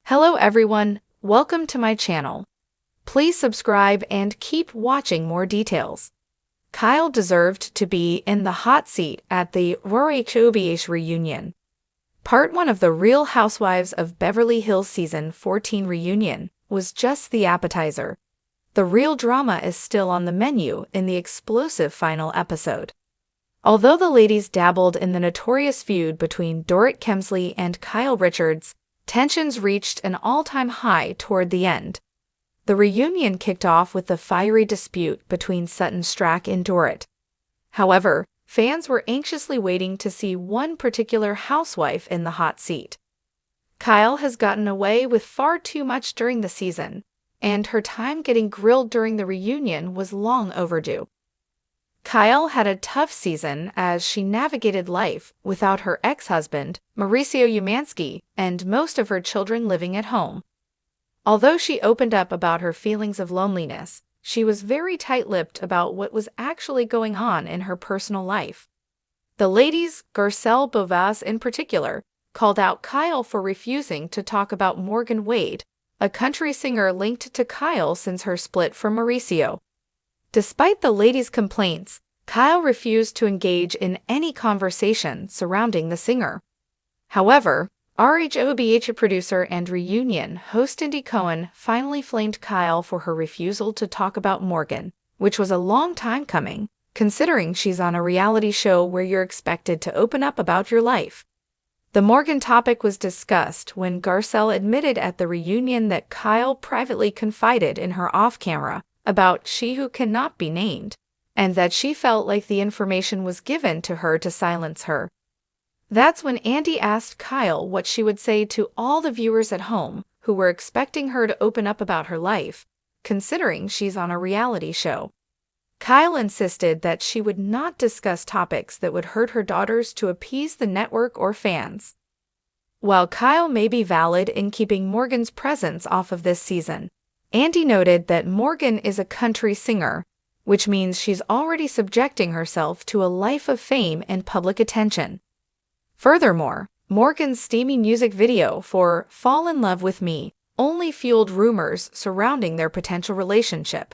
Hello everyone, welcome to my channel. Please subscribe and keep watching more details. Kyle deserved to be in the hot seat at the RHOBH reunion. Part 1 of the Real Housewives of Beverly Hills Season 14 reunion was just the appetizer. The real drama is still on the menu in the explosive final episode. Although the ladies dabbled in the notorious feud between Dorit Kemsley and Kyle Richards, tensions reached an all-time high toward the end. The reunion kicked off with the fiery dispute between Sutton Stracke and Dorit. However, fans were anxiously waiting to see one particular housewife in the hot seat. Kyle has gotten away with far too much during the season, and her time getting grilled during the reunion was long overdue. Kyle had a tough season as she navigated life without her ex-husband, Mauricio Umansky, and most of her children living at home. Although she opened up about her feelings of loneliness, she was very tight-lipped about what was actually going on in her personal life. The ladies, RHOBH in particular, called out Kyle for refusing to talk about Morgan Wade, a country singer linked to Kyle since her split from Mauricio. Despite the ladies' complaints, Kyle refused to engage in any conversation surrounding the singer. However, RHOBH producer and reunion host Andy Cohen finally flamed Kyle for her refusal to talk about Morgan, which was a long time coming, considering she's on a reality show where you're expected to open up about your life. The Morgan topic was discussed when Garcelle admitted at the reunion that Kyle privately confided in her off-camera about she who cannot be named, and that she felt like the information was given to her to silence her. That's when Andy asked Kyle what she would say to all the viewers at home who were expecting her to open up about her life, considering she's on a reality show. Kyle insisted that she would not discuss topics that would hurt her daughters to appease the network or fans. While Kyle may be valid in keeping Morgan's presence off of this season, Andy noted that Morgan is a country singer, which means she's already subjecting herself to a life of fame and public attention. Furthermore, Morgan's steamy music video for Fall in Love with Me only fueled rumors surrounding their potential relationship.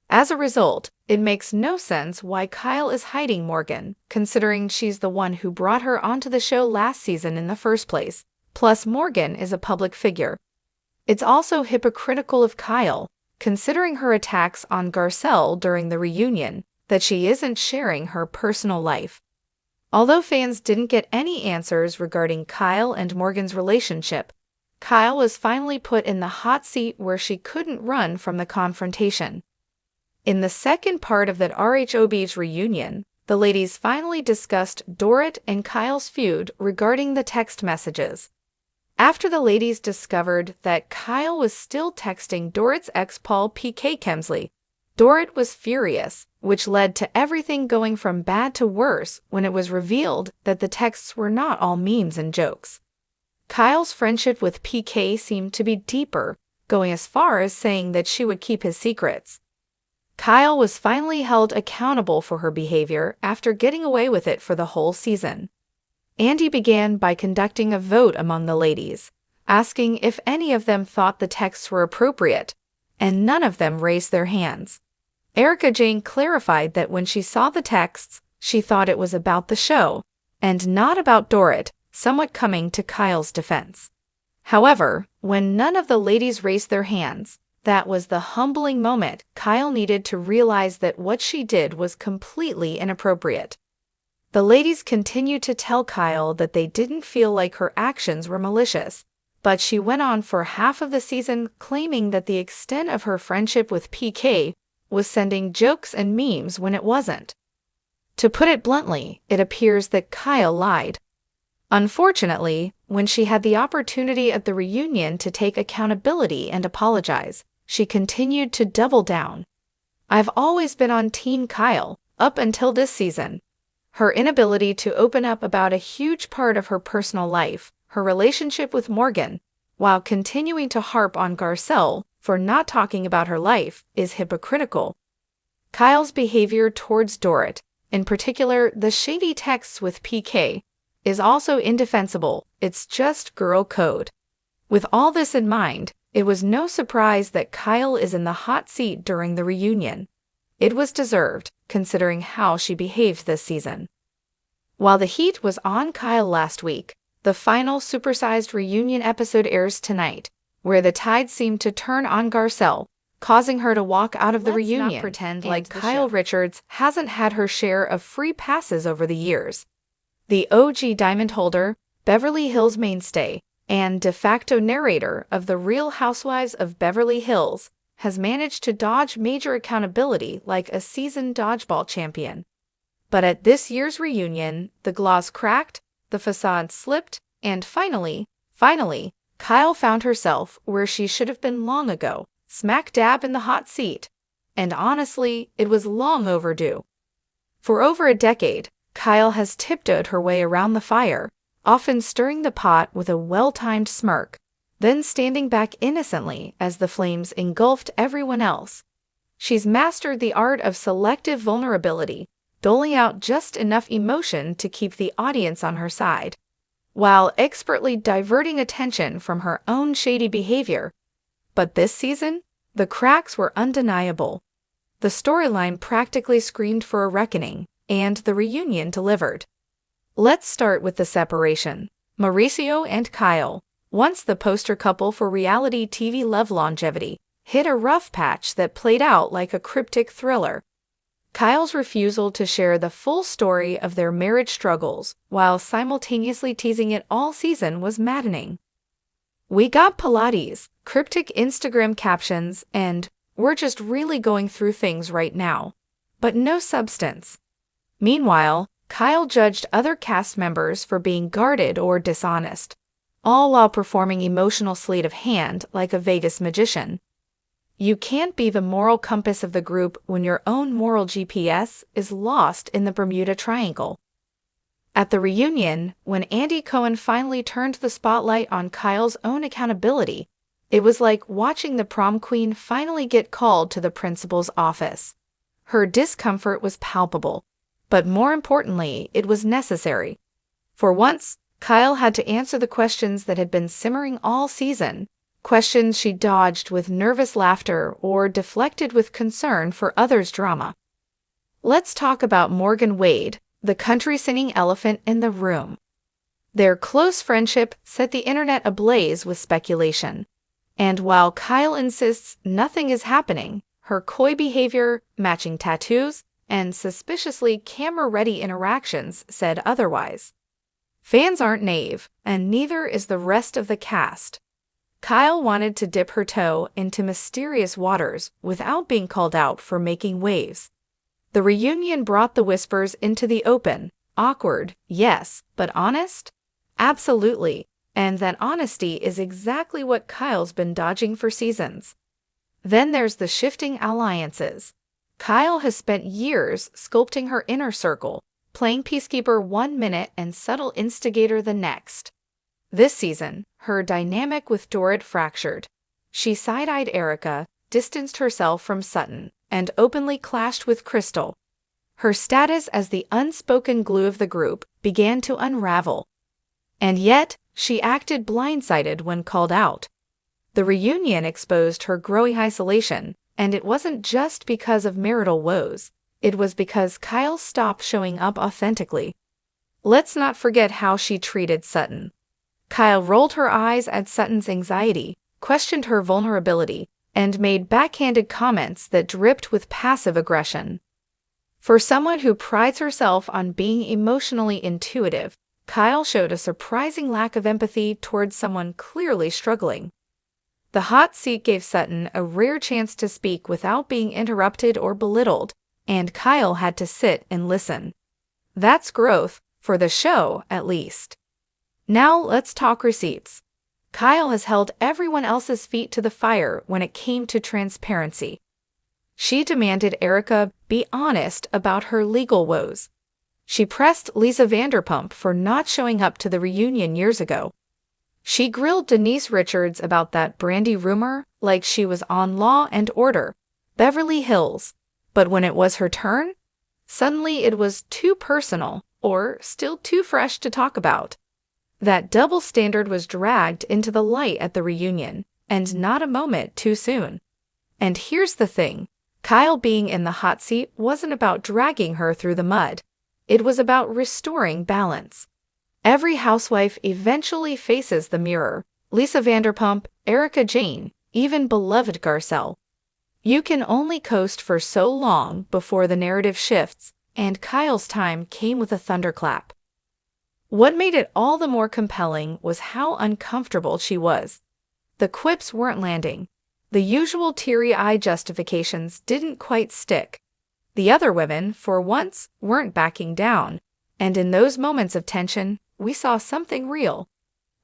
As a result, it makes no sense why Kyle is hiding Morgan, considering she's the one who brought her onto the show last season in the first place, plus Morgan is a public figure. It's also hypocritical of Kyle, considering her attacks on Garcelle during the reunion, that she isn't sharing her personal life. Although fans didn't get any answers regarding Kyle and Morgan's relationship, Kyle was finally put in the hot seat where she couldn't run from the confrontation. In the second part of that RHOBH reunion, the ladies finally discussed Dorit and Kyle's feud regarding the text messages. After the ladies discovered that Kyle was still texting Dorit's ex Paul PK Kemsley, Dorit was furious, which led to everything going from bad to worse when it was revealed that the texts were not all memes and jokes. Kyle's friendship with PK seemed to be deeper, going as far as saying that she would keep his secrets. Kyle was finally held accountable for her behavior after getting away with it for the whole season. Andy began by conducting a vote among the ladies, asking if any of them thought the texts were appropriate, and none of them raised their hands. Erica Jane clarified that when she saw the texts, she thought it was about the show, and not about Dorit, somewhat coming to Kyle's defense. However, when none of the ladies raised their hands, that was the humbling moment Kyle needed to realize that what she did was completely inappropriate. The ladies continued to tell Kyle that they didn't feel like her actions were malicious, but she went on for half of the season claiming that the extent of her friendship with PK was sending jokes and memes when it wasn't. To put it bluntly, it appears that Kyle lied. Unfortunately, when she had the opportunity at the reunion to take accountability and apologize, she continued to double down. I've always been on Team Kyle, up until this season. Her inability to open up about a huge part of her personal life, her relationship with Morgan, while continuing to harp on Garcelle for not talking about her life, is hypocritical. Kyle's behavior towards Dorit, in particular the shady texts with PK, is also indefensible. It's just girl code. With all this in mind, it was no surprise that Kyle is in the hot seat during the reunion. It was deserved, considering how she behaved this season. While the heat was on Kyle last week, the final supersized reunion episode airs tonight, where the tide seemed to turn on Garcelle, causing her to walk out of the reunion. Let's not pretend like Kyle Richards hasn't had her share of free passes over the years. The OG diamond holder, Beverly Hills mainstay, and de facto narrator of The Real Housewives of Beverly Hills, has managed to dodge major accountability like a seasoned dodgeball champion. But at this year's reunion, the glass cracked, the facade slipped, and finally, Kyle found herself where she should have been long ago, smack dab in the hot seat. And honestly, it was long overdue. For over a decade, Kyle has tiptoed her way around the fire, often stirring the pot with a well-timed smirk, then standing back innocently as the flames engulfed everyone else. She's mastered the art of selective vulnerability, doling out just enough emotion to keep the audience on her side, while expertly diverting attention from her own shady behavior. But this season, the cracks were undeniable. The storyline practically screamed for a reckoning, and the reunion delivered. Let's start with the separation. Mauricio and Kyle, once the poster couple for reality TV love longevity, hit a rough patch that played out like a cryptic thriller. Kyle's refusal to share the full story of their marriage struggles while simultaneously teasing it all season was maddening. We got Pilates, cryptic Instagram captions, and "we're just really going through things right now," but no substance. Meanwhile, Kyle judged other cast members for being guarded or dishonest, all while performing emotional sleight of hand like a Vegas magician. You can't be the moral compass of the group when your own moral GPS is lost in the Bermuda Triangle. At the reunion, when Andy Cohen finally turned the spotlight on Kyle's own accountability, it was like watching the prom queen finally get called to the principal's office. Her discomfort was palpable, but more importantly, it was necessary. For once, Kyle had to answer the questions that had been simmering all season, questions she dodged with nervous laughter or deflected with concern for others' drama. Let's talk about Morgan Wade, the country-singing elephant in the room. Their close friendship set the internet ablaze with speculation. And while Kyle insists nothing is happening, her coy behavior, matching tattoos, and suspiciously camera-ready interactions said otherwise. Fans aren't naive, and neither is the rest of the cast. Kyle wanted to dip her toe into mysterious waters without being called out for making waves. The reunion brought the whispers into the open. Awkward, yes, but honest? Absolutely, and that honesty is exactly what Kyle's been dodging for seasons. Then there's the shifting alliances. Kyle has spent years sculpting her inner circle, playing peacekeeper one minute and subtle instigator the next. This season, her dynamic with Dorit fractured. She side-eyed Erica, distanced herself from Sutton, and openly clashed with Crystal. Her status as the unspoken glue of the group began to unravel. And yet, she acted blindsided when called out. The reunion exposed her growing isolation, and it wasn't just because of marital woes. It was because Kyle stopped showing up authentically. Let's not forget how she treated Sutton. Kyle rolled her eyes at Sutton's anxiety, questioned her vulnerability, and made backhanded comments that dripped with passive aggression. For someone who prides herself on being emotionally intuitive, Kyle showed a surprising lack of empathy towards someone clearly struggling. The hot seat gave Sutton a rare chance to speak without being interrupted or belittled, and Kyle had to sit and listen. That's growth, for the show at least. Now let's talk receipts. Kyle has held everyone else's feet to the fire when it came to transparency. She demanded Erica be honest about her legal woes. She pressed Lisa Vanderpump for not showing up to the reunion years ago. She grilled Denise Richards about that Brandy rumor like she was on Law and Order, Beverly Hills. But when it was her turn, suddenly it was too personal or still too fresh to talk about. That double standard was dragged into the light at the reunion, and not a moment too soon. And here's the thing, Kyle being in the hot seat wasn't about dragging her through the mud. It was about restoring balance. Every housewife eventually faces the mirror. Lisa Vanderpump, Erica Jane, even beloved Garcelle. You can only coast for so long before the narrative shifts, and Kyle's time came with a thunderclap. What made it all the more compelling was how uncomfortable she was. The quips weren't landing. The usual teary-eyed justifications didn't quite stick. The other women, for once, weren't backing down, and in those moments of tension, we saw something real.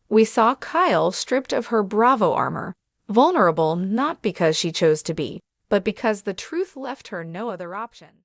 We saw Kyle stripped of her Bravo armor, vulnerable not because she chose to be, but because the truth left her no other option.